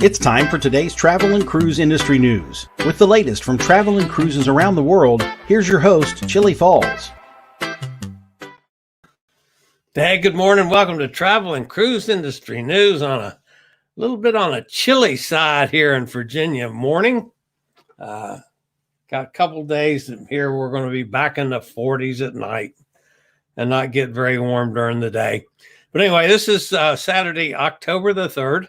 It's time for today's travel and cruise industry news. With the latest from travel and cruises around the world, here's your host, Chillie Falls. Hey, good morning. Welcome to travel and cruise industry news on a little bit on a chilly side here in Virginia morning. Got a couple days here. We're going to be back in the 40s at night and not get very warm during the day. But anyway, this is Saturday, October the 3rd.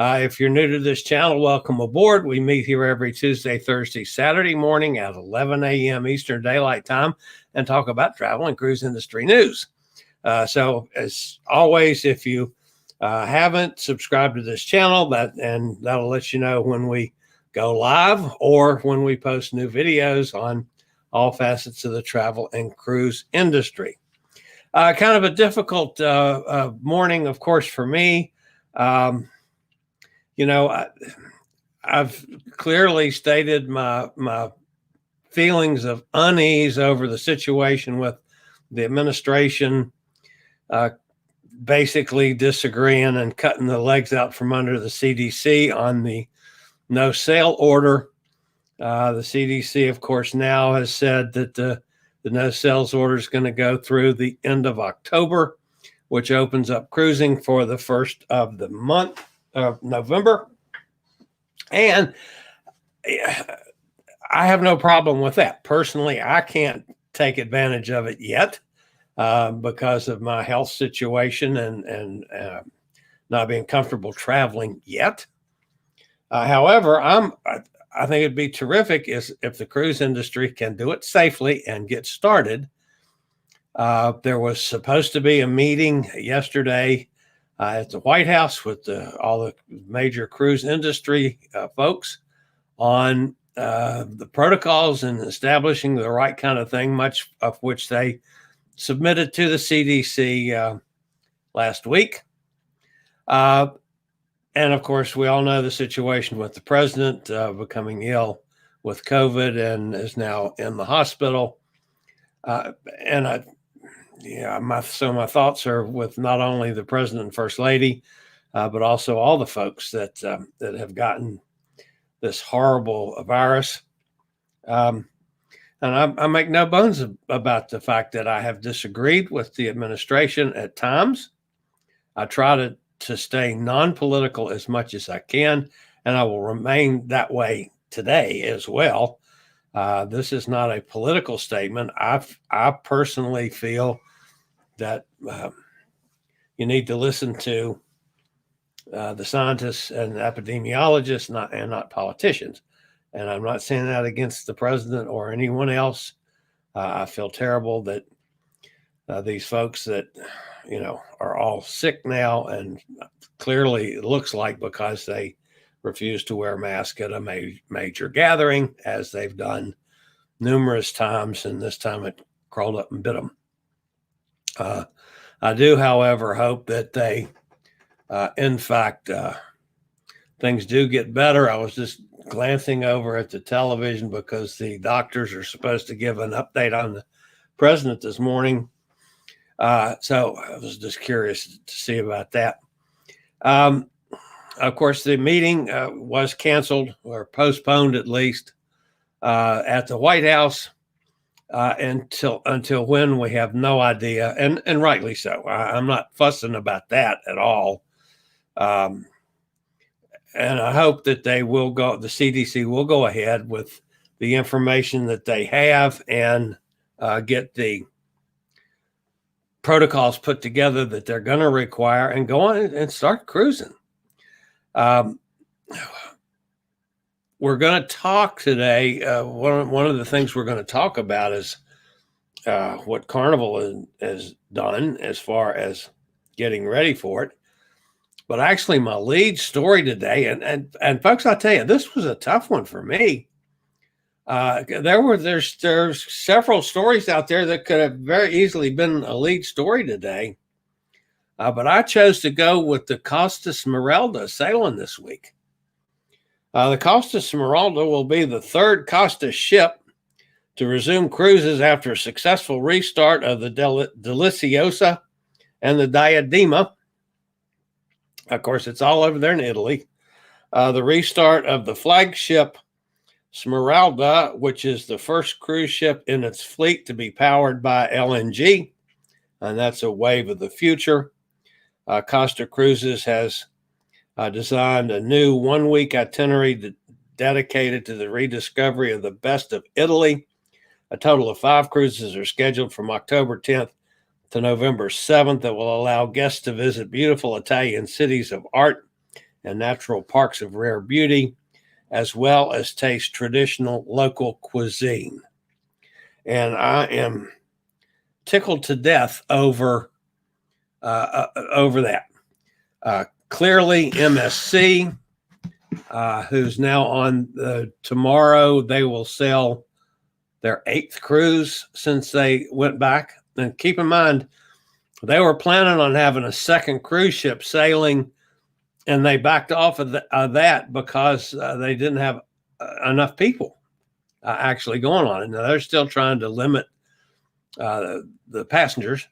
If you're new to this channel, welcome aboard. We meet here every Tuesday, Thursday, Saturday morning at 11 a.m. Eastern Daylight Time and talk about travel and cruise industry news. So as always, if you haven't subscribed to this channel, that'll let you know when we go live or when we post new videos on all facets of the travel and cruise industry. Kind of a difficult morning, of course, for me. I've clearly stated my feelings of unease over the situation with the administration basically disagreeing and cutting the legs out from under the CDC on the no sale order. The CDC, of course, now has said that the no sales order is going to go through the end of October, which opens up cruising for the first of the month of November. And I have no problem with that. Personally, I can't take advantage of it yet because of my health situation and not being comfortable traveling yet. However, I think it'd be terrific if the cruise industry can do it safely and get started. There was supposed to be a meeting yesterday at the White House with all the major cruise industry folks on the protocols and establishing the right kind of thing, much of which they submitted to the CDC last week. And of course, we all know the situation with the president becoming ill with COVID and is now in the hospital. My thoughts are with not only the president and first lady, but also all the folks that have gotten this horrible virus. And I make no bones about the fact that I have disagreed with the administration at times. I try to stay non-political as much as I can, and I will remain that way today as well. This is not a political statement. I personally feel that you need to listen to the scientists and epidemiologists, not politicians. And I'm not saying that against the president or anyone else. I feel terrible that these folks that are all sick now, and clearly it looks like because they refuse to wear masks at a major gathering, as they've done numerous times, and this time it crawled up and bit them. I do, however, hope that they, in fact, things do get better. I was just glancing over at the television because the doctors are supposed to give an update on the president this morning. So I was just curious to see about that. Of course, the meeting was canceled or postponed, at least, at the White House. Until when, we have no idea, and rightly so. I'm not fussing about that at all. And I hope that the CDC will go ahead with the information that they have and get the protocols put together that they're going to require and go on and start cruising. We're going to talk today. One of the things we're going to talk about is what Carnival has done as far as getting ready for it. But actually, my lead story today, and folks, I'll tell you, this was a tough one for me. There's several stories out there that could have very easily been a lead story today. But I chose to go with the Costa Smeralda sailing this week. The Costa Smeralda will be the third Costa ship to resume cruises after a successful restart of the Deliziosa and the Diadema. Of course, it's all over there in Italy. The restart of the flagship Smeralda, which is the first cruise ship in its fleet to be powered by LNG, and that's a wave of the future. Costa Cruises has designed a new one-week itinerary dedicated to the rediscovery of the best of Italy. A total of 5 cruises are scheduled from October 10th to November 7th that will allow guests to visit beautiful Italian cities of art and natural parks of rare beauty, as well as taste traditional local cuisine. And I am tickled to death over that. Clearly, MSC, who's now on tomorrow, they will sail their 8th cruise since they went back. And keep in mind, they were planning on having a second cruise ship sailing, and they backed off of that because they didn't have enough people actually going on it. Now, they're still trying to limit the passengers,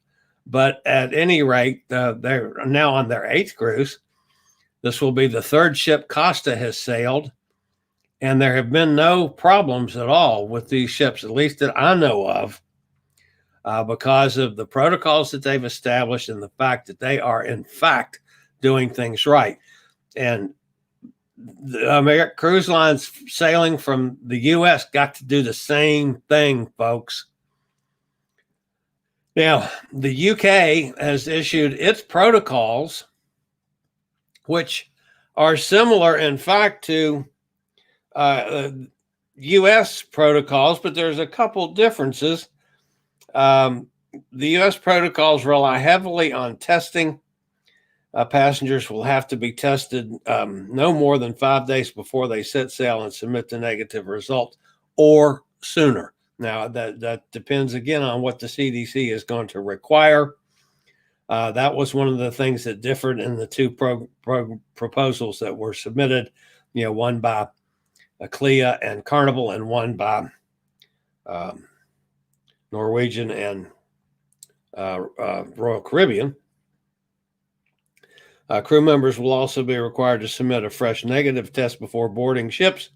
but at any rate, they're now on their 8th cruise. This will be the 3rd ship Costa has sailed, and there have been no problems at all with these ships, at least that I know of, because of the protocols that they've established and the fact that they are, in fact, doing things right. And the American cruise lines sailing from the U.S. got to do the same thing, folks. Now, the U.K. has issued its protocols, which are similar, in fact, to U.S. protocols, but there's a couple differences. The U.S. protocols rely heavily on testing. Passengers will have to be tested no more than 5 days before they set sail and submit the negative result, or sooner. Now, that depends, again, on what the CDC is going to require. That was one of the things that differed in the 2 proposals that were submitted, one by CLIA and Carnival, and one by Norwegian and Royal Caribbean. Crew members will also be required to submit a fresh negative test before boarding ships.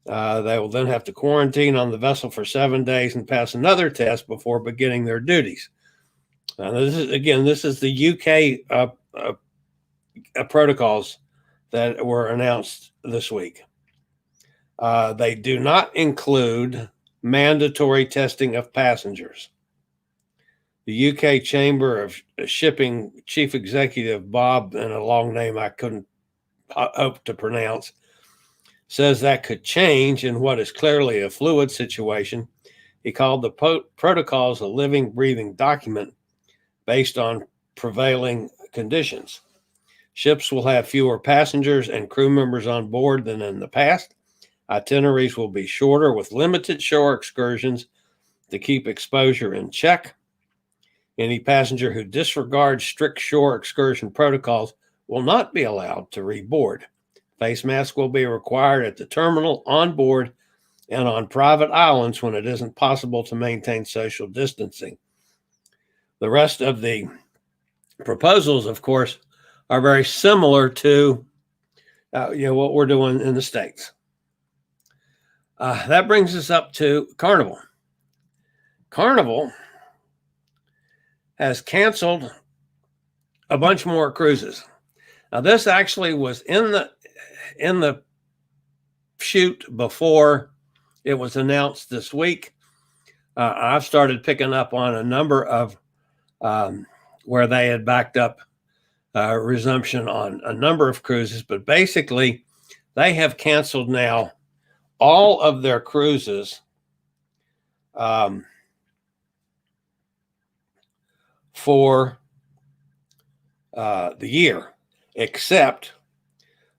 They will then have to quarantine on the vessel for 7 days and pass another test before beginning their duties. This is the UK protocols that were announced this week. They do not include mandatory testing of passengers. The UK Chamber of Shipping Chief Executive Bob, and a long name I couldn't hope to pronounce, says that could change in what is clearly a fluid situation. He called the protocols a living, breathing document based on prevailing conditions. Ships will have fewer passengers and crew members on board than in the past. Itineraries will be shorter with limited shore excursions to keep exposure in check. Any passenger who disregards strict shore excursion protocols will not be allowed to reboard. Face masks will be required at the terminal, on board, and on private islands when it isn't possible to maintain social distancing. The rest of the proposals, of course, are very similar to what we're doing in the States. That brings us up to Carnival. Carnival has canceled a bunch more cruises. Now, this actually was in the chute before it was announced this week. I've started picking up on a number of where they had backed up resumption on a number of cruises, but basically they have canceled now all of their cruises for the year, except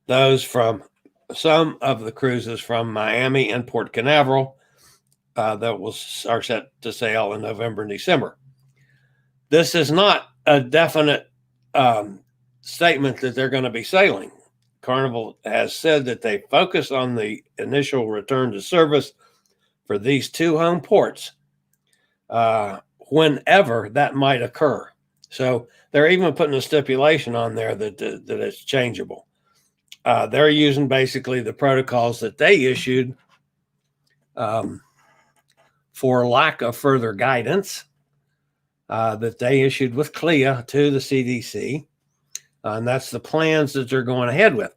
those from some of the cruises from Miami and Port Canaveral that are set to sail in November and December. This is not a definite statement that they're going to be sailing. Carnival has said that they focus on the initial return to service for these 2 home ports whenever that might occur. So they're even putting a stipulation on there that it's changeable. they're using basically the protocols that they issued for lack of further guidance that they issued with CLIA to the CDC. And that's the plans that they're going ahead with.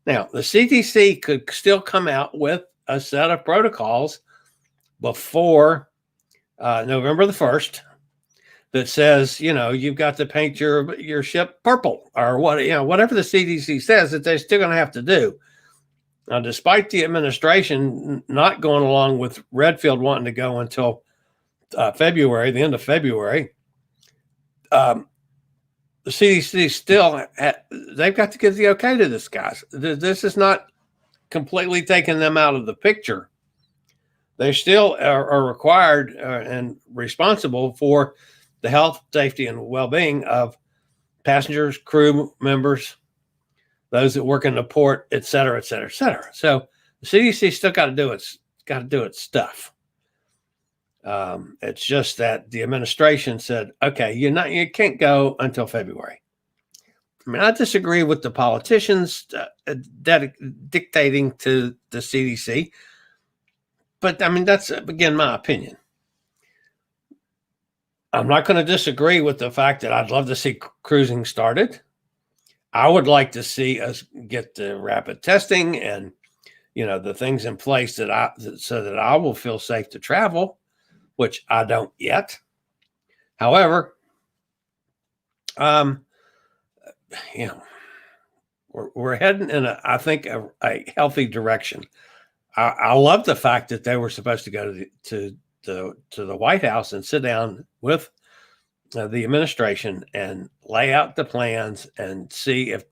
Now, the CDC could still come out with a set of protocols before November the 1st that says, you've got to paint your ship purple or whatever the CDC says that they're still going to have to do. Now, despite the administration not going along with Redfield wanting to go until February, the end of February, the CDC still, they've got to give the okay to this, guys. This is not completely taking them out of the picture. They still are required and responsible for the health, safety, and well-being of passengers, crew members, those that work in the port, et cetera, et cetera, et cetera. So the CDC still got to do its stuff. It's just that the administration said, okay, you can't go until February. I mean, I disagree with the politicians dictating to the CDC, but I mean, that's again my opinion. I'm not going to disagree with the fact that I'd love to see cruising started. I would like to see us get the rapid testing and, the things in place so that I will feel safe to travel, which I don't yet. However, we're heading in I think a healthy direction. I love the fact that they were supposed to go to the White House and sit down with the administration and lay out the plans and see if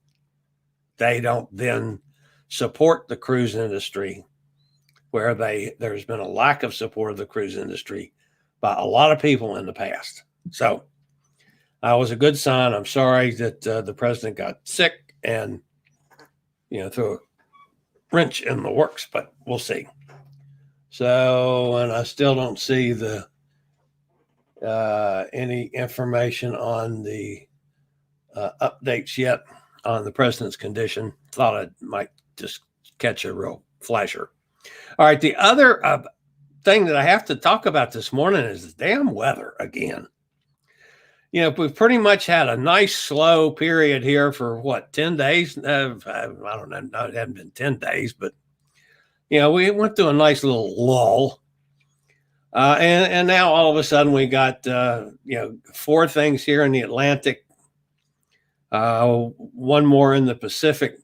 they don't then support the cruise industry, where there's been a lack of support of the cruise industry by a lot of people in the past. So that was a good sign. I'm sorry that the president got sick and threw a wrench in the works, but we'll see. So, and I still don't see any information on the updates yet on the president's condition. Thought I might just catch a real flasher. All right, the other thing that I have to talk about this morning is the damn weather again. We've pretty much had a nice slow period here for 10 days? I don't know. No, it hasn't been 10 days, but we went through a nice little lull. And now all of a sudden we got, 4 things here in the Atlantic, 1 more in the Pacific.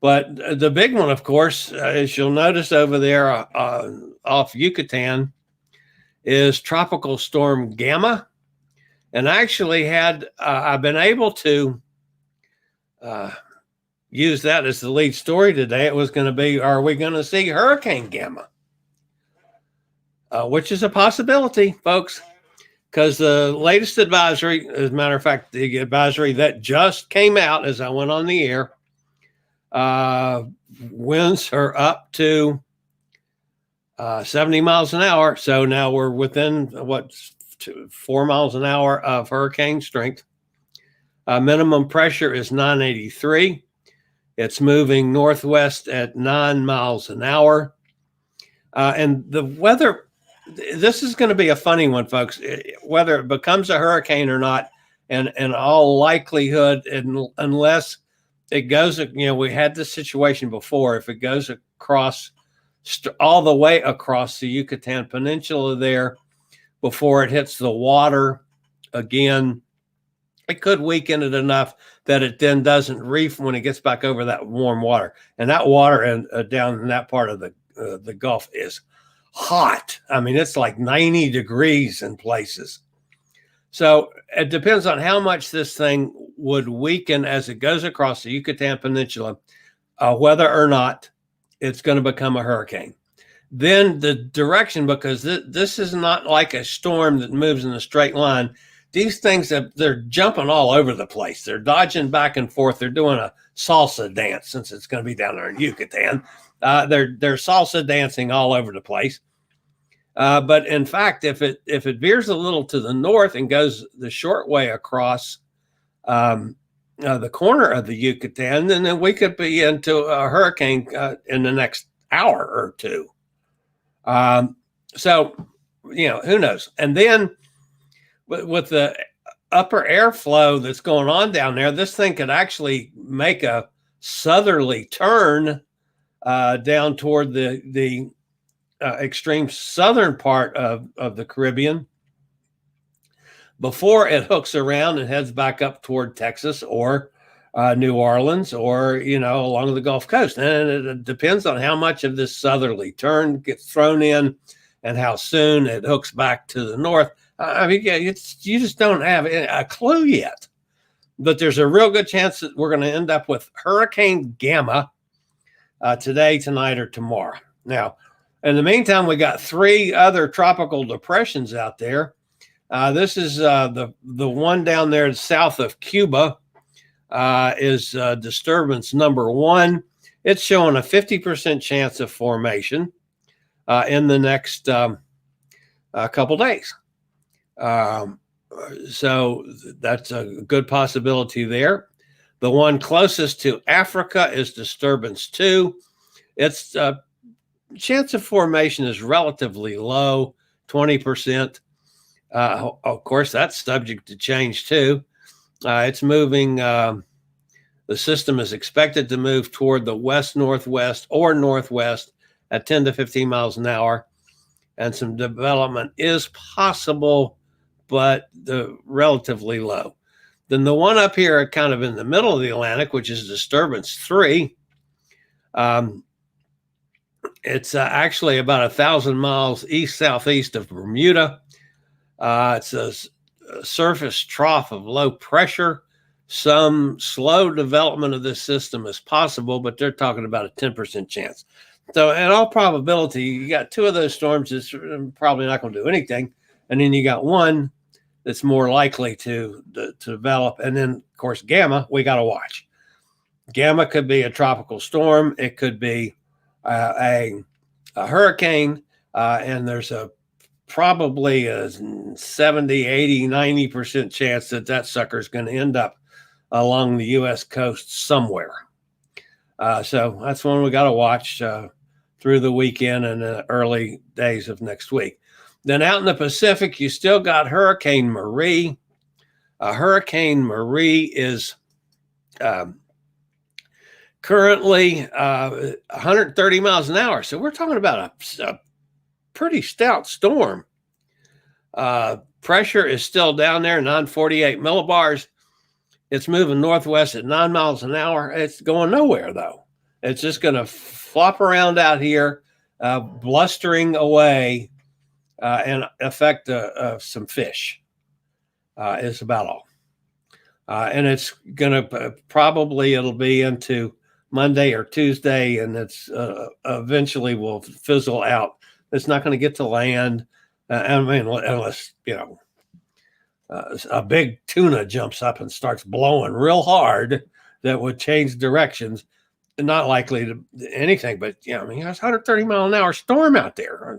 But the big one, of course, as you'll notice over there off Yucatan, is Tropical Storm Gamma. And actually I've been able to use that as the lead story today. It was going to be, are we going to see Hurricane Gamma? Which is a possibility, folks, because the latest advisory, as a matter of fact, the advisory that just came out as I went on the air, winds are up to 70 miles an hour. So now we're within 4 miles an hour of hurricane strength. Minimum pressure is 983. It's moving northwest at 9 miles an hour. And the weather, this is going to be a funny one, folks. Whether it becomes a hurricane or not, and in all likelihood, unless it goes, we had this situation before. If it goes across all the way across the Yucatan Peninsula there before it hits the water again, it could weaken it enough that it then doesn't reef when it gets back over that warm water. And that water down in that part of the Gulf is hot. I mean, it's like 90 degrees in places. So it depends on how much this thing would weaken as it goes across the Yucatan Peninsula, whether or not it's going to become a hurricane. Then the direction, because this is not like a storm that moves in a straight line. These things, they're jumping all over the place. They're dodging back and forth. They're doing a salsa dance, since it's going to be down there in Yucatan. They're salsa dancing all over the place. But in fact, if it veers a little to the north and goes the short way across the corner of the Yucatan, and then we could be into a hurricane in the next hour or two. So, who knows? And then with the upper airflow that's going on down there, this thing could actually make a southerly turn down toward the extreme southern part of the Caribbean before it hooks around and heads back up toward Texas or New Orleans or, along the Gulf Coast. And it depends on how much of this southerly turn gets thrown in and how soon it hooks back to the north. You just don't have a clue yet. But there's a real good chance that we're going to end up with Hurricane Gamma today, tonight, or tomorrow. Now, in the meantime, we got 3 other tropical depressions out there. This is the one down there south of Cuba is disturbance number 1. It's showing a 50% chance of formation in the next couple days. So that's a good possibility there. The one closest to Africa is disturbance 2. Its chance of formation is relatively low, 20%. Of course, that's subject to change too. It's moving. The system is expected to move toward the west-northwest or northwest at 10 to 15 miles an hour. And some development is possible, but relatively low. Then the one up here kind of in the middle of the Atlantic, which is disturbance 3, it's actually about 1,000 miles east-southeast of Bermuda. It's a surface trough of low pressure. Some slow development of this system is possible, but they're talking about a 10% chance. So in all probability, you got 2 of those storms that's probably not going to do anything. And then you got one that's more likely to develop. And then, of course, Gamma, we got to watch. Gamma could be a tropical storm. It could be a hurricane. And there's probably a 70, 80, 90% chance that sucker is going to end up along the U.S. coast somewhere. So that's one we got to watch through the weekend and the early days of next week. Then out in the Pacific, you still got Hurricane Marie. Hurricane Marie is currently 130 miles an hour. So we're talking about a pretty stout storm. Pressure is still down there, 948 millibars. It's moving northwest at 9 miles an hour. It's going nowhere, though. It's just going to flop around out here, blustering away and affect some fish. Is about all. And it's going to it'll be into Monday or Tuesday, and it's eventually will fizzle out. It's not going to get to land. Unless, a big tuna jumps up and starts blowing real hard, that would change directions. Not likely to anything, but there's 130 mile an hour storm out there,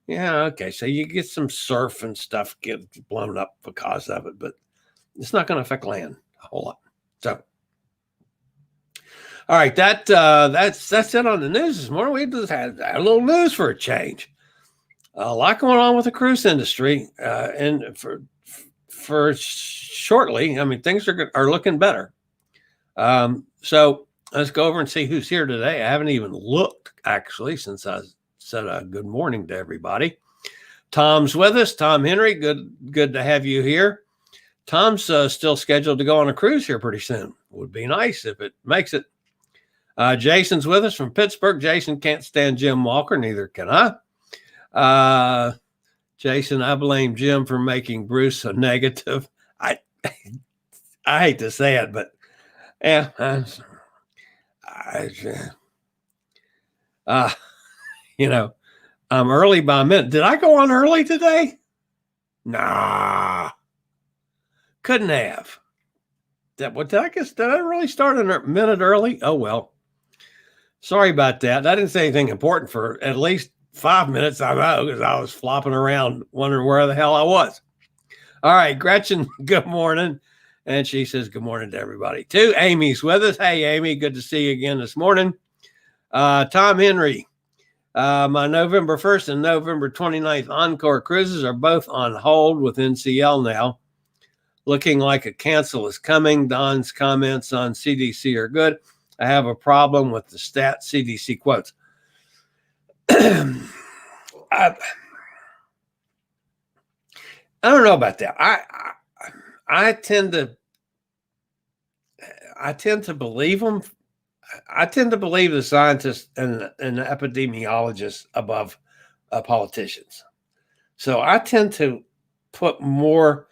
Yeah, okay. So you get some surf and stuff gets blown up because of it, but it's not going to affect land a whole lot. So, all right, that's it on the news this morning. We just had a little news for a change. A lot going on with the cruise industry, and for shortly, things are looking better. So let's go over and see who's here today. I haven't even looked actually since I said a good morning to everybody. Tom's with us. Tom Henry, good to have you here. Tom's still scheduled to go on a cruise here pretty soon. Would be nice if it makes it. Jason's with us from Pittsburgh. Jason can't stand Jim Walker, neither can I. Jason, I blame Jim for making Bruce a negative. I hate to say it, but yeah, I'm early by a minute. Did I go on early today? Nah, couldn't have. Did I really start a minute early? Oh, well, sorry about that. I didn't say anything important for at least 5 minutes, I know, because I was flopping around wondering where the hell I was. All right, Gretchen, good morning. And she says, good morning to everybody. Two Amy's with us. Hey, Amy, good to see you again this morning. Tom Henry, my November 1st and November 29th Encore cruises are both on hold with NCL now. Looking like a cancel is coming. Don's comments on CDC are good. I have a problem with the stat CDC quotes. I don't know about that. I tend to believe them. I tend to believe the scientists and the epidemiologists above politicians. So I tend to put more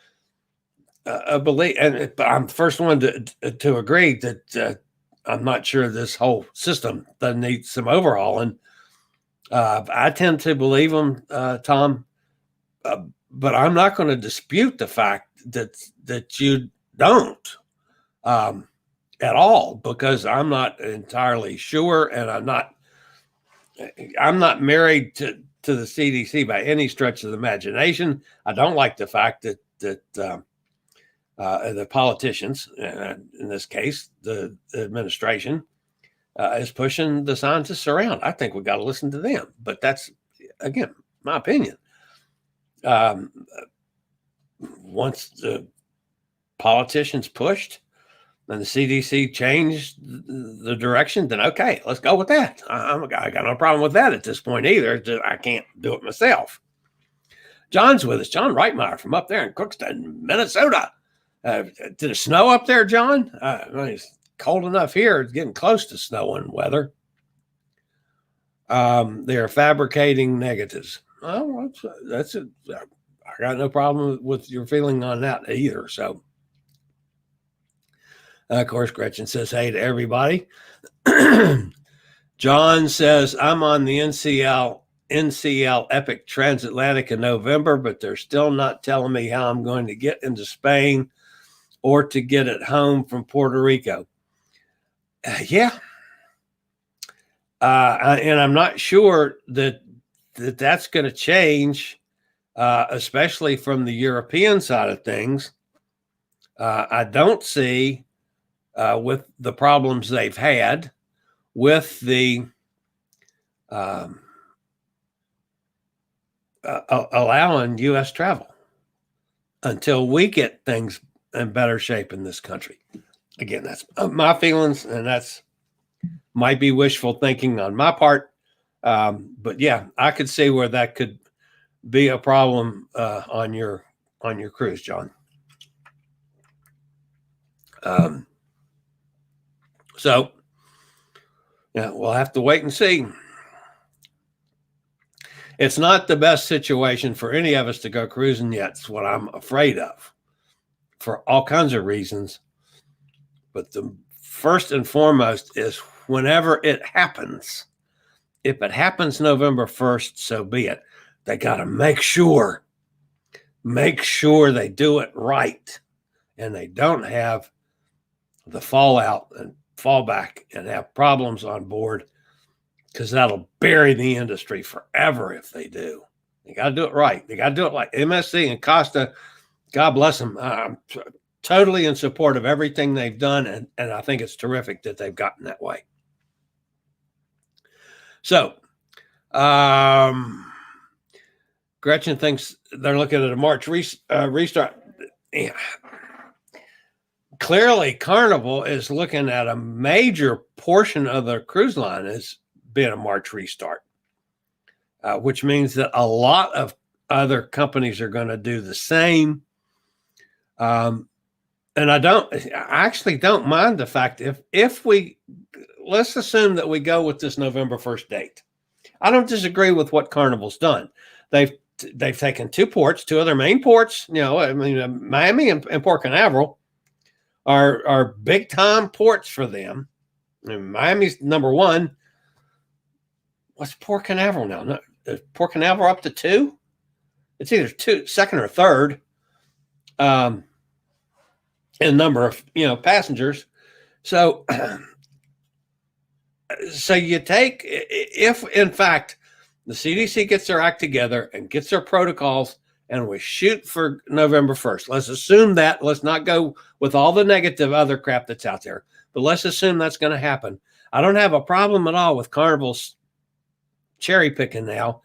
belief, and I'm the first one to agree that I'm not sure this whole system doesn't need some overhauling. I tend to believe them, Tom. But I'm not going to dispute the fact that you don't at all, because I'm not entirely sure, and I'm not married to the CDC by any stretch of the imagination. I don't like the fact that the politicians, in this case, the administration, is pushing the scientists around. I think we've got to listen to them, but that's, again, my opinion. Once the politicians pushed and the CDC changed the direction, then okay, let's go with that. I got no problem with that at this point either. I can't do it myself. John's with us. John Reitmeyer from up there in Crookston, Minnesota. Did it snow up there, John? It's cold enough here. It's getting close to snowing weather. They are fabricating negatives. Oh, that's it. I got no problem with your feeling on that either. So, of course, Gretchen says, hey to everybody. John says, I'm on the NCL Epic Transatlantic in November, but they're still not telling me how I'm going to get into Spain or to get it home from Puerto Rico. Yeah. And I'm not sure that's going to change, especially from the European side of things. I don't see, with the problems they've had with the allowing U.S. travel until we get things in better shape in this country. Again, that's my feelings, and that's might be wishful thinking on my part. But yeah, I could see where that could be a problem on your cruise, John. So yeah, we'll have to wait and see. It's not the best situation for any of us to go cruising yet. It's what I'm afraid of for all kinds of reasons. But the first and foremost is whenever it happens, if it happens November 1st, so be it. They got to make sure they do it right, and they don't have the fallout and fallback and have problems on board, because that'll bury the industry forever if they do. They got to do it right. They got to do it like MSC and Costa. God bless them. I'm totally in support of everything they've done, and I think it's terrific that they've gotten that way. So, Gretchen thinks they're looking at a March restart. Yeah. Clearly, Carnival is looking at a major portion of their cruise line as being a March restart, which means that a lot of other companies are going to do the same. And I actually don't mind the fact if we, let's assume that we go with this November 1st date. I don't disagree with what Carnival's done. They've taken two other main ports. Miami and Port Canaveral are big time ports for them. And Miami's number one. What's Port Canaveral now? No, is Port Canaveral up to 2? It's either second or third. In number of passengers. So you take, if in fact the CDC gets their act together and gets their protocols and we shoot for November 1st. Let's assume that. Let's not go with all the negative other crap that's out there, but let's assume that's going to happen. I don't have a problem at all with Carnival's cherry picking now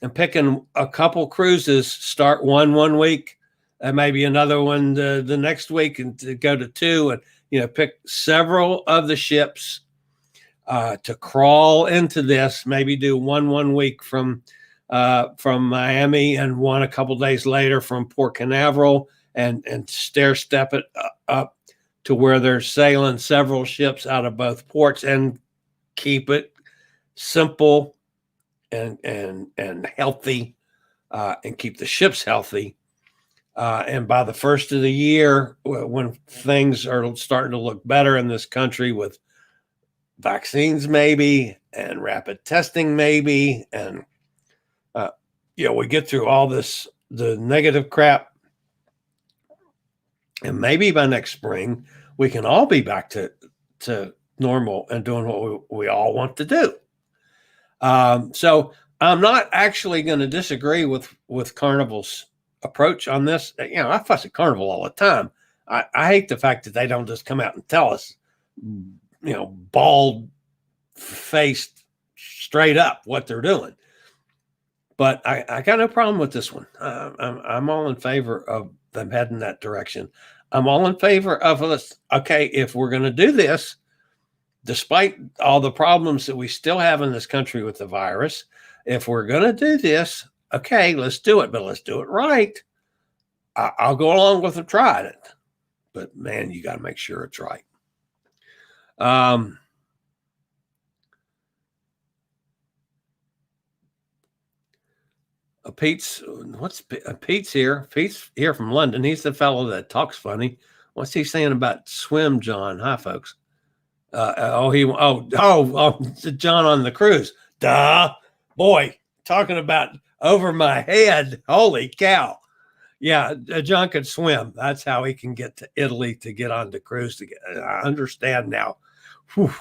and picking a couple cruises, start one week, and maybe another one the next week, and to go to two, and pick several of the ships to crawl into this. Maybe do one week from Miami, and one a couple days later from Port Canaveral, and stair step it up to where they're sailing several ships out of both ports, and keep it simple and healthy, and keep the ships healthy. And by the first of the year, when things are starting to look better in this country with vaccines maybe and rapid testing maybe, and we get through all the negative crap, and maybe by next spring we can all be back to normal and doing what we all want to do. So I'm not actually going to disagree with Carnival's approach on this. I fuss at Carnival all the time. I hate the fact that they don't just come out and tell us, bald faced, straight up what they're doing. But I got no problem with this one. I'm all in favor of them heading that direction. I'm all in favor of us. Okay, if we're going to do this, despite all the problems that we still have in this country with the virus, if we're going to do this, okay, let's do it, but let's do it right. I'll go along with them trying it, but man, you got to make sure it's right. Pete's here. Pete's here from London. He's the fellow that talks funny. What's he saying about Swim John? Hi, folks. John on the cruise. Duh, boy, talking about over my head. Holy cow. Yeah, John could swim. That's how he can get to Italy to get on the cruise. I understand now. Whew.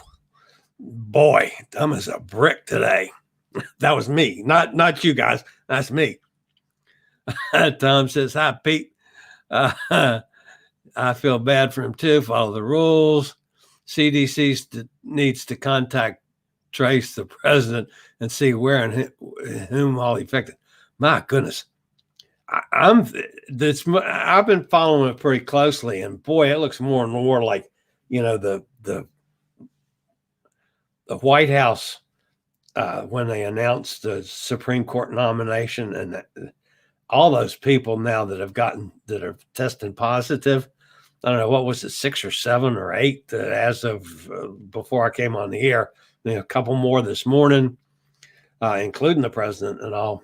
Boy, dumb as a brick today. That was me, not you guys. That's me. Tom says, hi, Pete. I feel bad for him too. Follow the rules. CDC needs to trace the president and see where and whom all affected. My goodness. I've been following it pretty closely, and boy, it looks more and more like, the White House, when they announced the Supreme Court nomination, and all those people now that are testing positive. I don't know, what was it, 6 or 7 or 8 as of before I came on the air. A couple more this morning, including the president and all.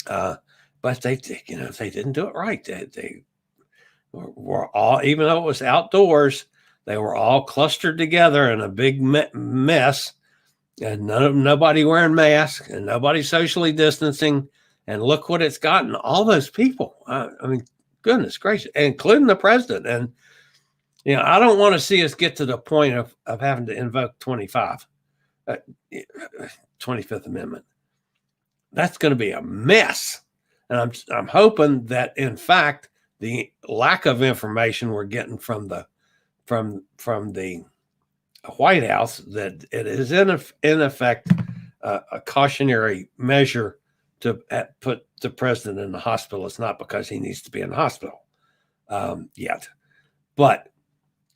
But they didn't do it right. They were all, even though it was outdoors, they were all clustered together in a big mess, and nobody wearing masks and nobody socially distancing. And look what it's gotten. All those people. I mean, goodness gracious, including the president. And, I don't want to see us get to the point of having to invoke 25, 25th Amendment. That's going to be a mess. And I'm hoping that, in fact, the lack of information we're getting from the White House, that it is in effect a cautionary measure to put the president in the hospital. It's not because he needs to be in the hospital yet, but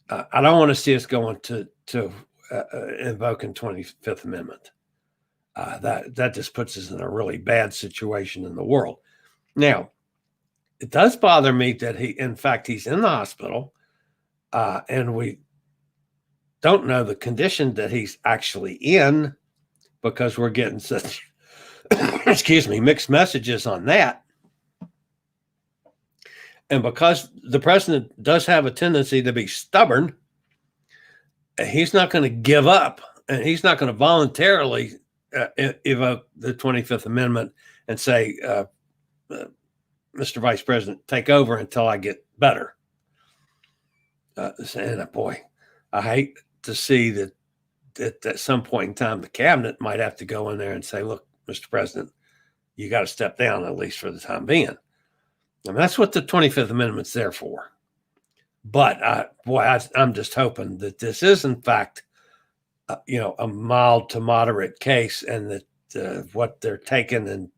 I don't want to see us going to invoking 25th Amendment. That just puts us in a really bad situation in the world. Now, it does bother me that he's in the hospital, and we don't know the condition that he's actually in, because we're getting such mixed messages on that. And because the president does have a tendency to be stubborn, he's not going to give up, and he's not going to voluntarily evoke the 25th Amendment and say, Mr. Vice President, take over until I get better. And boy, I hate to see that at some point in time, the cabinet might have to go in there and say, look, Mr. President, you got to step down, at least for the time being. I mean, that's what the 25th Amendment's there for. But I'm just hoping that this is, in fact, a mild to moderate case, and that what they're taking and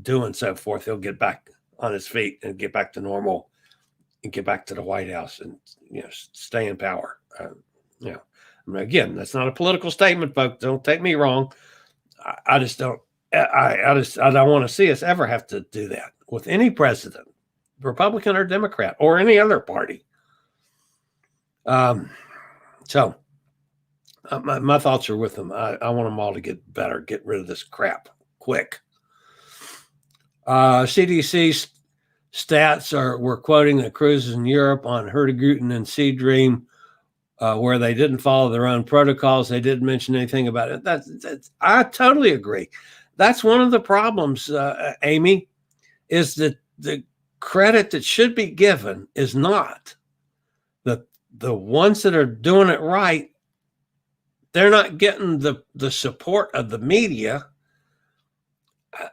doing so forth, he'll get back on his feet and get back to normal and get back to the White House and stay in power. I mean, again, that's not a political statement, folks. Don't take me wrong. I just don't. I don't want to see us ever have to do that with any president, Republican or Democrat, or any other party. So my thoughts are with them. I want them all to get better, get rid of this crap quick. CDC stats we're quoting the cruises in Europe on Hurtigruten and Sea Dream, where they didn't follow their own protocols. They didn't mention anything about it. That's I totally agree. That's one of the problems, Amy, is that the credit that should be given is not. The ones that are doing it right, they're not getting the support of the media.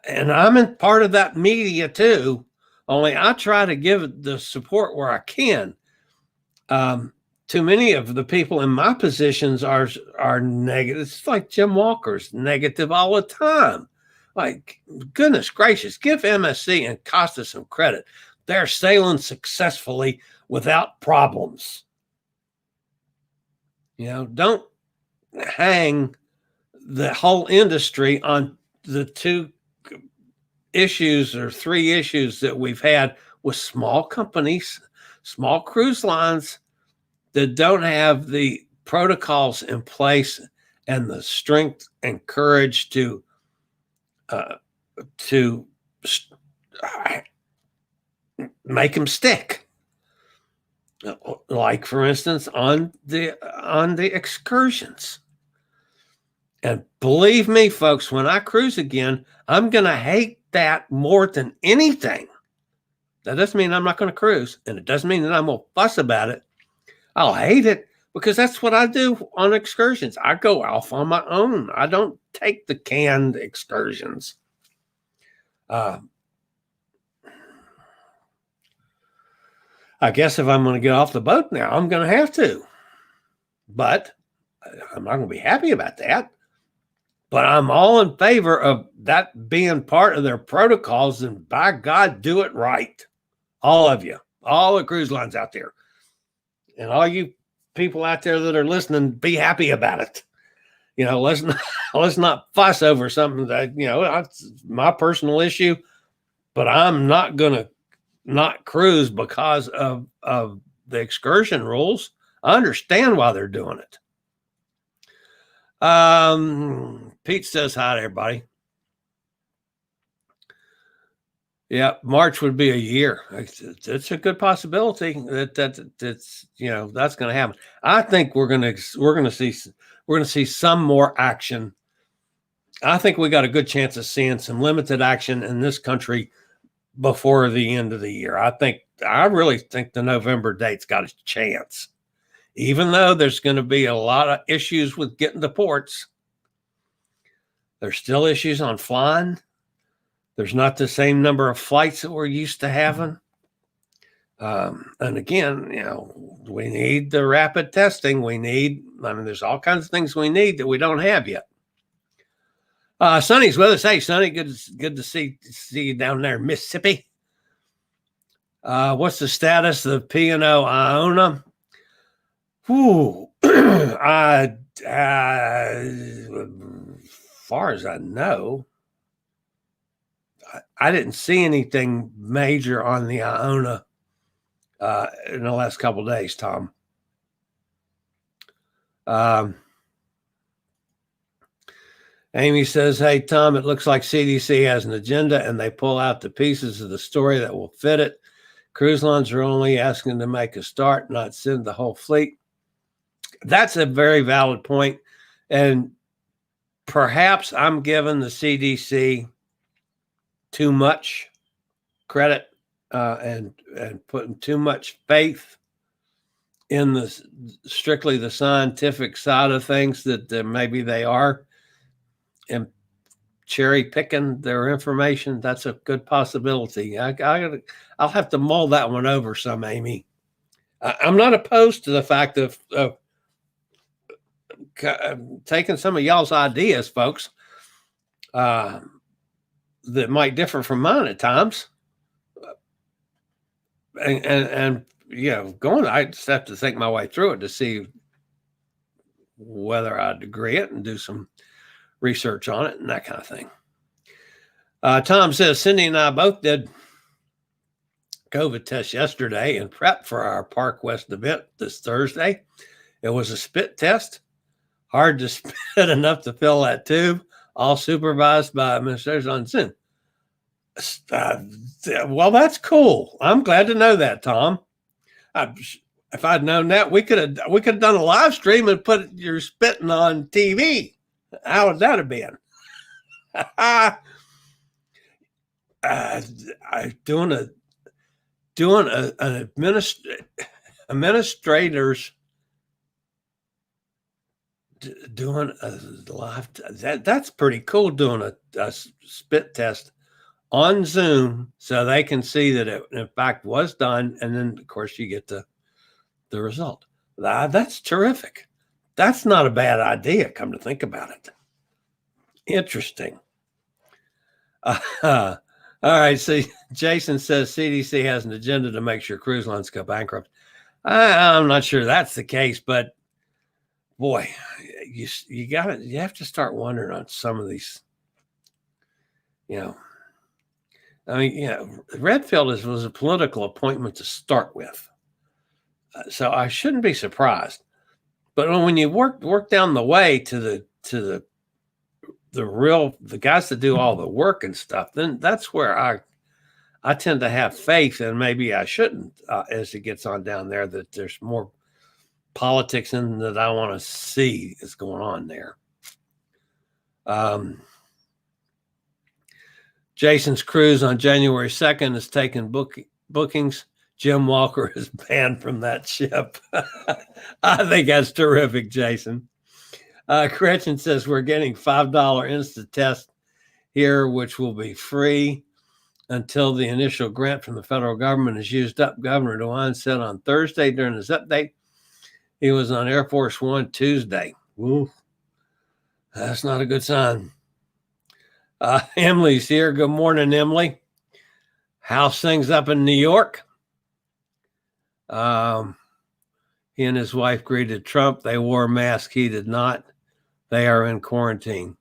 And I'm in part of that media too, only I try to give the support where I can. Too many of the people in my positions are negative. It's like Jim Walker's negative all the time. Like, goodness gracious, give MSC and Costa some credit. They're sailing successfully without problems. Don't hang the whole industry on the two issues or three issues that we've had with small companies, small cruise lines that don't have the protocols in place and the strength and courage to make them stick. Like, for instance, on the excursions. And believe me, folks, when I cruise again, I'm going to hate that more than anything. That doesn't mean I'm not going to cruise, and it doesn't mean that I'm going to fuss about it. I'll hate it because that's what I do on excursions. I go off on my own. I don't take the canned excursions. I guess if I'm going to get off the boat now, I'm going to have to. But I'm not going to be happy about that. But I'm all in favor of that being part of their protocols, and by God, do it right. All of you, all the cruise lines out there, and all you people out there that are listening, be happy about it. Let's not fuss over something that, it's my personal issue, but I'm not going to not cruise because of the excursion rules. I understand why they're doing it. Pete says hi to everybody. Yeah, March would be a year. It's a good possibility that's going to happen. I think we're going to see some more action. I think we got a good chance of seeing some limited action in this country before the end of the year. I really think the November date's got a chance. Even though there's going to be a lot of issues with getting to ports, there's still issues on flying. There's not the same number of flights that we're used to having. And again, we need the rapid testing. There's all kinds of things we need that we don't have yet. Sonny's with us. Hey, Sonny, good to see you down there in Mississippi. What's the status of P&O Iona? As far as I know, I didn't see anything major on the Iona in the last couple of days, Tom. Amy says, hey, Tom, it looks like CDC has an agenda and they pull out the pieces of the story that will fit it. Cruise lines are only asking to make a start, not send the whole fleet. That's a very valid point. And perhaps I'm giving the CDC too much credit and putting too much faith in strictly the scientific side of things that maybe they are. And cherry picking their information. That's a good possibility. I'll have to mull that one over some, Amy. I'm not opposed to the fact of taking some of y'all's ideas, folks, that might differ from mine at times. And I just have to think my way through it to see whether I'd agree it and do some research on it and that kind of thing. Tom says, Cindy and I both did COVID test yesterday and prep for our Park West event this Thursday. It was a spit test. Hard to spit enough to fill that tube, all supervised by administrators on Zoom. Well, that's cool. I'm glad to know that, Tom. If I'd known that, we could have done a live stream and put your spitting on TV. How would that have been? Doing an administrators doing a live. That's pretty cool. Doing a spit test on Zoom so they can see that it in fact was done, and then of course you get the result. That's terrific. That's not a bad idea, come to think about it. Interesting. All right, see, Jason says CDC has an agenda to make sure cruise lines go bankrupt. I'm not sure that's the case, but boy, you have to start wondering on some of these, Redfield was a political appointment to start with. So I shouldn't be surprised. But when you work down the way to the guys that do all the work and stuff, then that's where I tend to have faith, and maybe I shouldn't, as it gets on down there, that there's more politics in that I want to see is going on there. Jason's cruise on January 2nd is taking bookings. Jim Walker is banned from that ship. I think that's terrific, Jason. Gretchen says we're getting $5 instant test here, which will be free until the initial grant from the federal government is used up. Governor DeWine said on Thursday during his update, he was on Air Force One Tuesday. Ooh, that's not a good sign. Emily's here. Good morning, Emily. How's things up in New York? He and his wife greeted Trump. They wore a mask. He did not. They are in quarantine.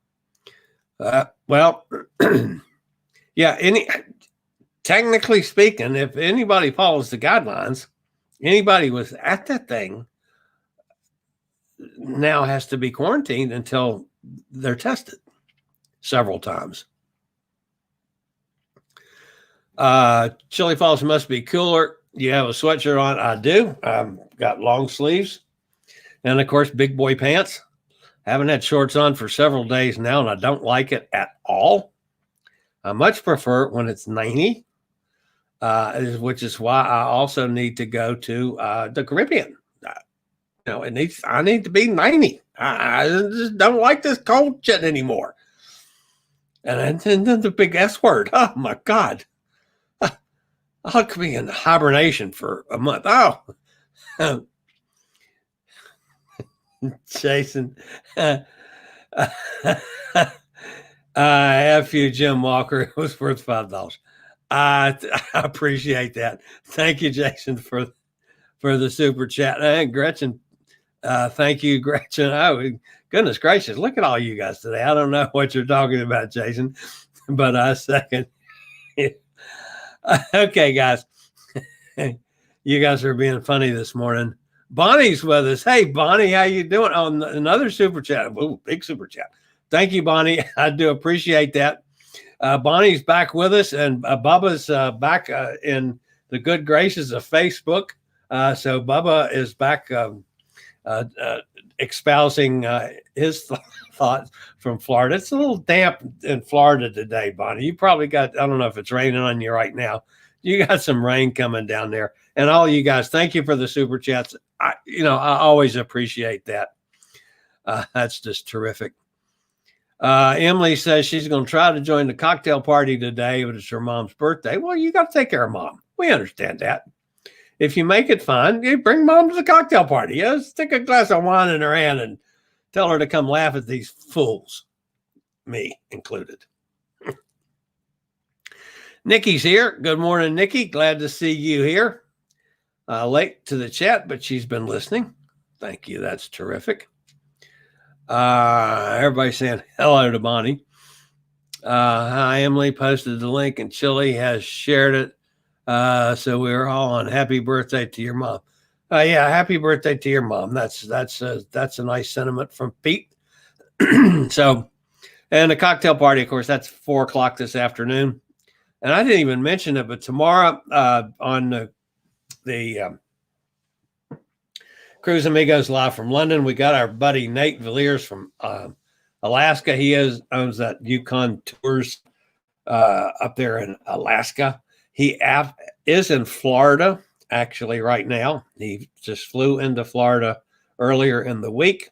Well, yeah, technically speaking, if anybody follows the guidelines, anybody was at that thing now has to be quarantined until they're tested several times. Chillie Falls must be cooler. You have a sweatshirt on? I do. I've got long sleeves and, of course, big boy pants. Haven't had shorts on for several days now, and I don't like it at all. I much prefer it when it's 90, which is why I also need to go to the Caribbean. I need to be 90. I just don't like this cold shit anymore. And then the big S word. Oh, my God. I could be in hibernation for a month. Oh, Jason. F you, Jim Walker. It was worth $5. I appreciate that. Thank you, Jason, for the super chat. And Gretchen, thank you, Gretchen. Oh, goodness gracious. Look at all you guys today. I don't know what you're talking about, Jason, but I second it. Okay, guys. You guys are being funny this morning. Bonnie's with us. Hey, Bonnie, how you doing? Oh, another super chat. Ooh, big super chat. Thank you, Bonnie. I do appreciate that. Bonnie's back with us, and Bubba's back in the good graces of Facebook. So Bubba is back espousing his thoughts from Florida. It's a little damp in Florida today, Bonnie. You probably got, I don't know if it's raining on you right now. You got some rain coming down there. And all you guys, thank you for the super chats. I always appreciate that. That's just terrific. Emily says she's going to try to join the cocktail party today, but it's her mom's birthday. Well, you got to take care of mom. We understand that. If you make it fun, you bring mom to the cocktail party. Yeah, stick a glass of wine in her hand and tell her to come laugh at these fools, me included. Nikki's here. Good morning, Nikki. Glad to see you here. Late to the chat, but she's been listening. Thank you. That's terrific. Everybody's saying hello to Bonnie. Hi, Emily posted the link and Chillie has shared it. So we're all on happy birthday to your mom. Yeah, happy birthday to your mom. That's a nice sentiment from Pete. So, and the cocktail party, of course, that's 4:00 this afternoon. And I didn't even mention it, but tomorrow on the Cruise Amigos live from London, we got our buddy Nate Villiers from Alaska. He owns that Yukon Tours up there in Alaska. He is in Florida actually right now. He just flew into Florida earlier in the week.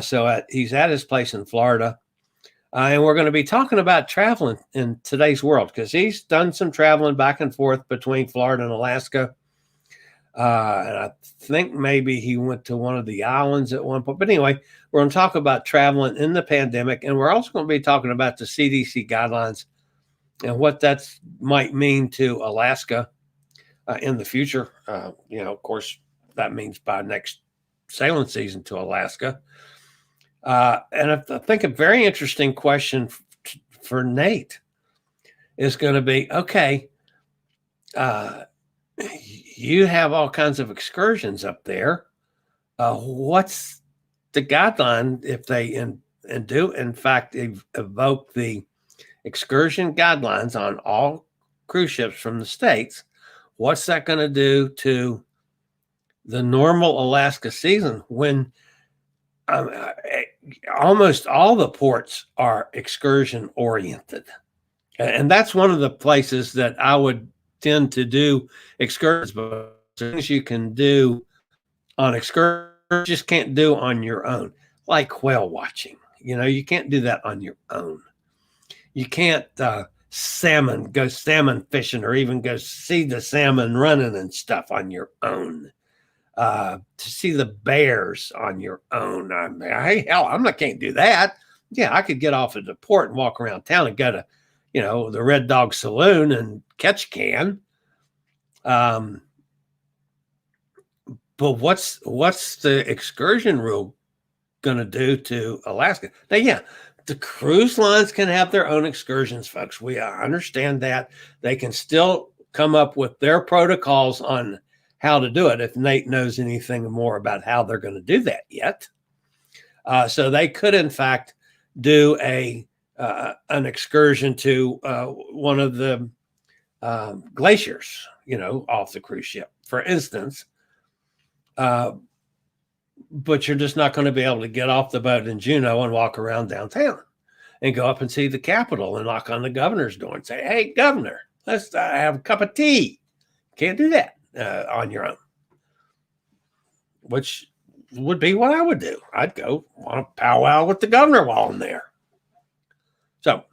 So he's at his place in Florida. And we're going to be talking about traveling in today's world because he's done some traveling back and forth between Florida and Alaska. And I think maybe he went to one of the islands at one point. But anyway, we're going to talk about traveling in the pandemic. And we're also going to be talking about the CDC guidelines and what that might mean to Alaska in the future. Of course, that means by next sailing season to Alaska. And I think a very interesting question for Nate is going to be, okay, you have all kinds of excursions up there. What's the guideline if they do, in fact, evoke the excursion guidelines on all cruise ships from the States? What's that going to do to the normal Alaska season when almost all the ports are excursion oriented? And that's one of the places that I would tend to do excursions, but things you can do on excursions, you just can't do on your own, like whale watching. You can't do that on your own. You can't go salmon fishing or even go see the salmon running and stuff on your own. To see the bears on your own. I can't do that. Yeah, I could get off at the port and walk around town and go to, the Red Dog Saloon and catch a can. But what's the excursion rule going to do to Alaska? Now, yeah, the cruise lines can have their own excursions, folks. We understand that. They can still come up with their protocols on how to do it if Nate knows anything more about how they're going to do that yet. So they could, in fact, do an excursion to one of the glaciers, off the cruise ship, for instance. But you're just not going to be able to get off the boat in Juneau and walk around downtown and go up and see the Capitol and knock on the governor's door and say, "Hey, governor, let's have a cup of tea." Can't do that on your own, which would be what I would do. I'd go on a powwow with the governor while I'm there. So,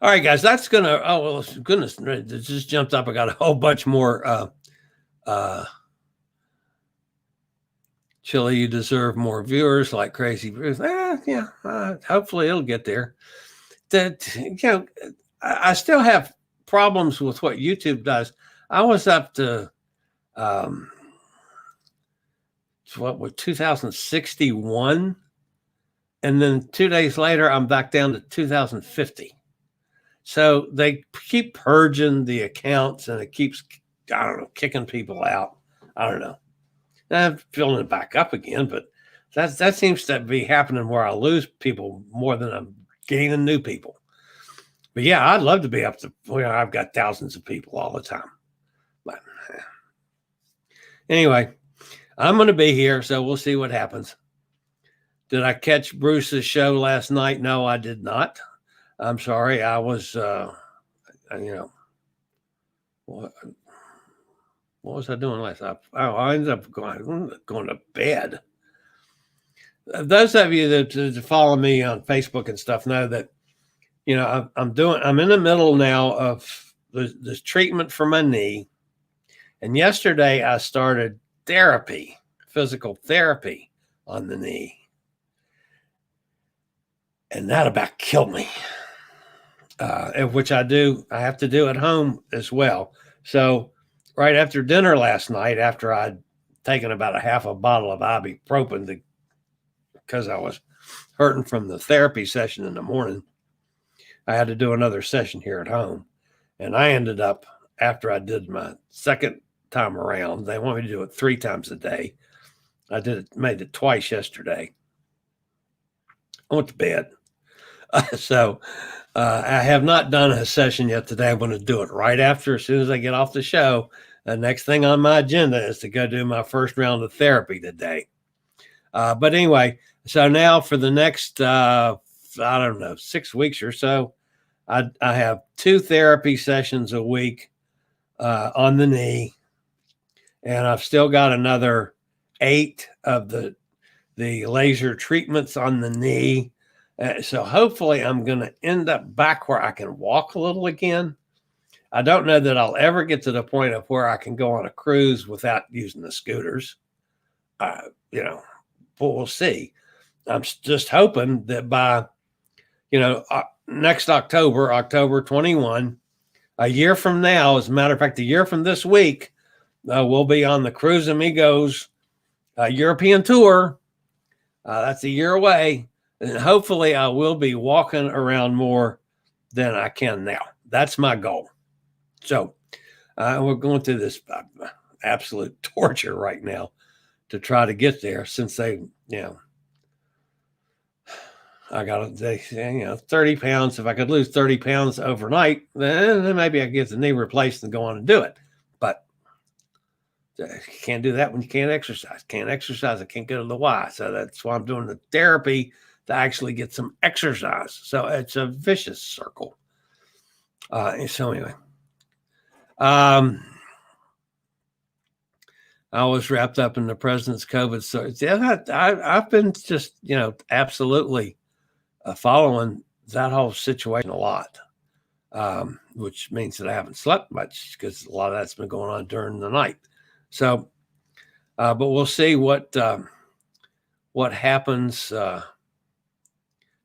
all right, guys, that's going to, oh, well, goodness, it just jumped up. I got a whole bunch more. Chillie, you deserve more viewers like crazy viewers. Hopefully it'll get there. I still have problems with what YouTube does. I was up to, 2061. And then 2 days later, I'm back down to 2050. So they keep purging the accounts and it keeps, kicking people out. I don't know. I'm filling it back up again, but that seems to be happening where I lose people more than I'm gaining new people. But yeah, I'd love to be up to where I've got thousands of people all the time. But anyway, I'm going to be here, so we'll see what happens. Did I catch Bruce's show last night? No, I did not. I'm sorry. I was, what was I doing last night? I ended up going to bed. those of you that follow me on Facebook and stuff know that, I'm in the middle now of the treatment for my knee. And yesterday I started therapy, physical therapy on the knee. And that about killed me, which I have to do at home as well. So right after dinner last night, after I'd taken about a half a bottle of ibuprofen because I was hurting from the therapy session in the morning, I had to do another session here at home. And I ended up, after I did my second time around, they want me to do it 3 times a day. Made it twice yesterday. I went to bed. So I have not done a session yet today. I'm going to do it right after, as soon as I get off the show. The next thing on my agenda is to go do my first round of therapy today. But anyway, so now for the next, 6 weeks or so, I have 2 therapy sessions a week on the knee. And I've still got another 8 of the laser treatments on the knee. So hopefully I'm going to end up back where I can walk a little again. I don't know that I'll ever get to the point of where I can go on a cruise without using the scooters. But we'll see. I'm just hoping that by, next October 21, a year from now, as a matter of fact, a year from this week, we'll be on the Cruise Amigos European tour. That's a year away. And hopefully I will be walking around more than I can now. That's my goal. So we're going through this absolute torture right now to try to get there, since I got 30 pounds. If I could lose 30 pounds overnight, then maybe I could get the knee replaced and go on and do it. But you can't do that when you can't exercise. I can't go to the Y. So that's why I'm doing the therapy, to actually get some exercise. So it's a vicious circle. So anyway, I was wrapped up in the president's COVID story. Yeah, I've been just, absolutely following that whole situation a lot, which means that I haven't slept much because a lot of that's been going on during the night. So, but we'll see what happens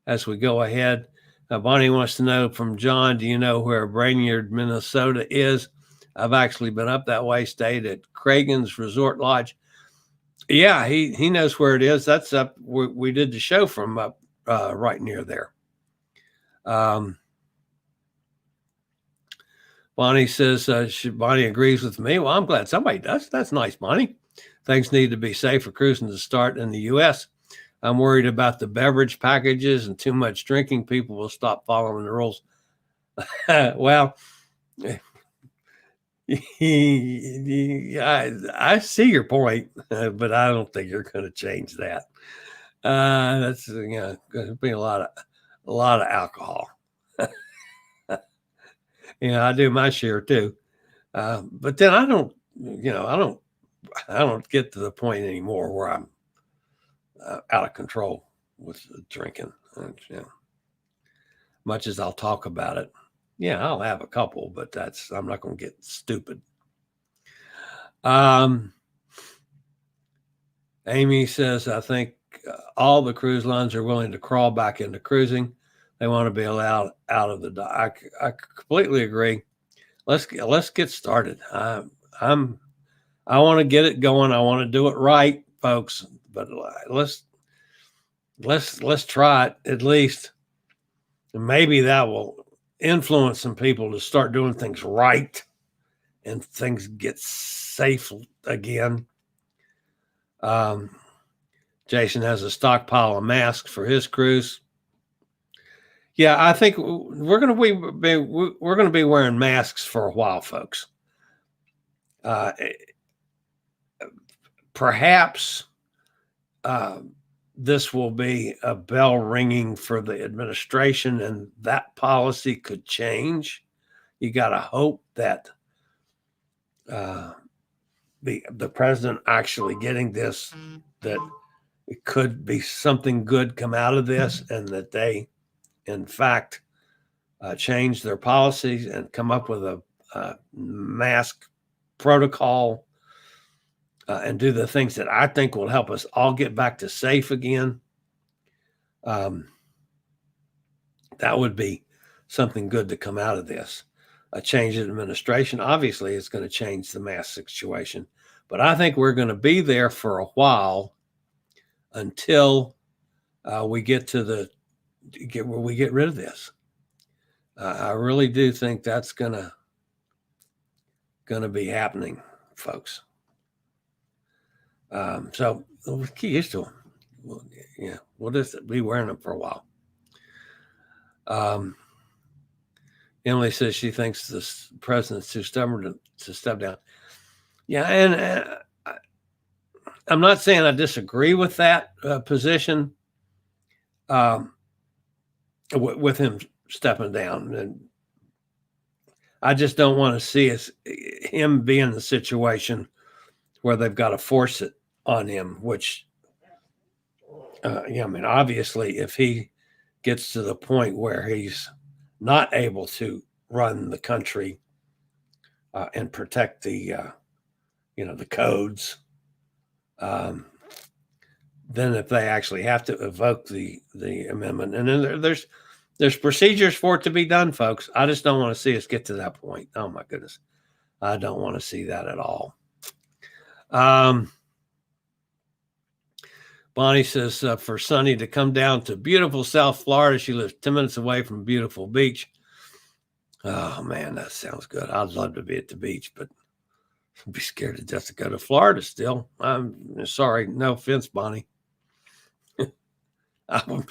as we go ahead. Bonnie wants to know from John, do you know where Brainerd, Minnesota is? I've actually been up that way, stayed at Cragen's Resort Lodge. Yeah, he knows where it is. That's up where we did the show from, up right near there. Bonnie says Bonnie agrees with me. Well, I'm glad somebody does. That's nice, Bonnie. Things need to be safe for cruising to start in the U.S. I'm worried about the beverage packages and too much drinking. People will stop following the rules. Well, I see your point, but I don't think you're going to change that. That's going to be a lot of alcohol. I do my share too, but then I don't get to the point anymore where I'm out of control with drinking. Much as I'll talk about it, I'll have a couple, but I'm not going to get stupid. Amy says, I think all the cruise lines are willing to crawl back into cruising. They want to be allowed out of the dock. I completely agree. Let's get started. I want to get it going. I want to do it right, folks. But let's try it at least. And maybe that will influence some people to start doing things right and things get safe again. Jason has a stockpile of masks for his cruise. Yeah, I think we're going to be wearing masks for a while, folks. Perhaps this will be a bell ringing for the administration, and that policy could change. You got to hope that the president actually getting this, that it could be something good come out of this, and that they, in fact, change their policies and come up with a mask protocol and do the things that I think will help us all get back to safe again. That would be something good to come out of this. A change in administration, obviously, is going to change the mask situation. But I think we're going to be there for a while until we get where we get rid of this. I really do think that's going to be happening, folks. So we'll get used to them. We'll just be wearing them for a while. Emily says she thinks the president's too stubborn to step down. Yeah, and I'm not saying I disagree with that position with him stepping down. And I just don't want to see him be in the situation where they've got to force it on him, which, obviously, if he gets to the point where he's not able to run the country and protect the codes, then if they actually have to evoke the amendment, and then there's procedures for it to be done, folks. I just don't want to see us get to that point. Oh my goodness, I don't want to see that at all. Bonnie says for Sunny to come down to beautiful South Florida. She lives 10 minutes away from a beautiful beach. Oh man, that sounds good. I'd love to be at the beach, but I'd be scared to death to go to Florida still. I'm sorry. No offense, Bonnie. I won't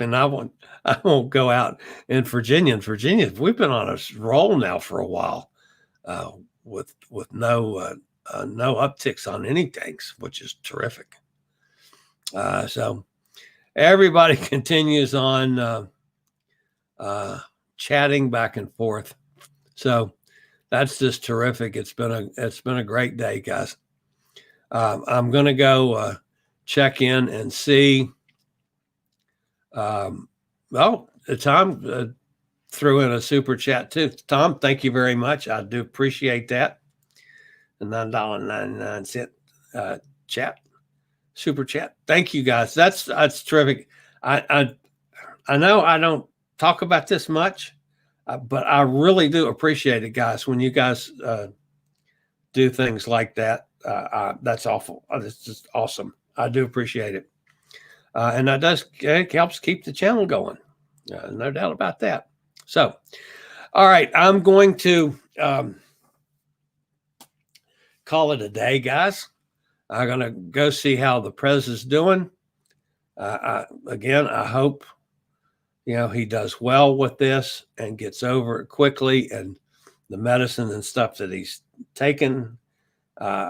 go out in Virginia. In Virginia, we've been on a roll now for a while with no upticks on any tanks, which is terrific. So everybody continues on chatting back and forth. So that's just terrific. It's been a great day, guys. I'm going to go check in and see. Tom threw in a super chat too. Tom, thank you very much. I do appreciate that. The $9.99 chat, super chat. Thank you, guys. That's terrific. I know I don't talk about this much, but I really do appreciate it, guys. When you guys do things like that, that's awful. It's just awesome. I do appreciate it. And it helps keep the channel going. No doubt about that. So, all right, I'm going to call it a day, guys. I'm going to go see how the Prez is doing. I hope, he does well with this and gets over it quickly, and the medicine and stuff that he's taken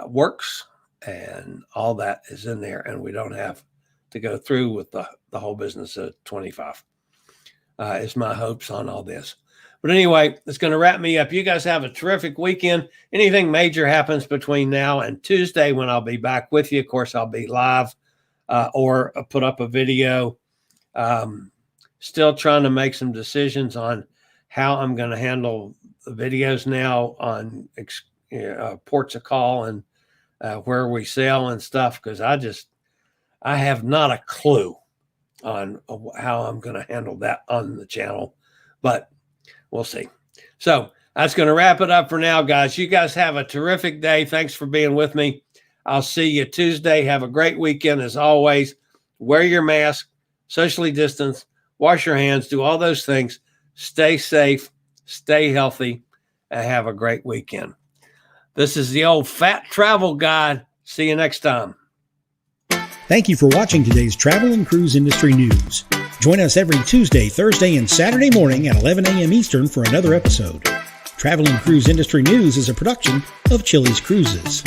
works, and all that is in there, and we don't have to go through with the whole business of 25 is my hopes on all this. But anyway, it's going to wrap me up. You guys have a terrific weekend. Anything major happens between now and Tuesday when I'll be back with you. Of course, I'll be live or put up a video. Still trying to make some decisions on how I'm going to handle the videos now on ports of call and where we sail and stuff, because I have not a clue on how I'm going to handle that on the channel, but we'll see. So that's going to wrap it up for now, guys. You guys have a terrific day. Thanks for being with me. I'll see you Tuesday. Have a great weekend. As always, wear your mask, socially distance, wash your hands, do all those things. Stay safe, stay healthy, and have a great weekend. This is the old Fat Travel Guide. See you next time. Thank you for watching today's Travel and Cruise Industry News. Join us every Tuesday, Thursday, and Saturday morning at 11 a.m. Eastern for another episode. Travel and Cruise Industry News is a production of Chillie's Cruises.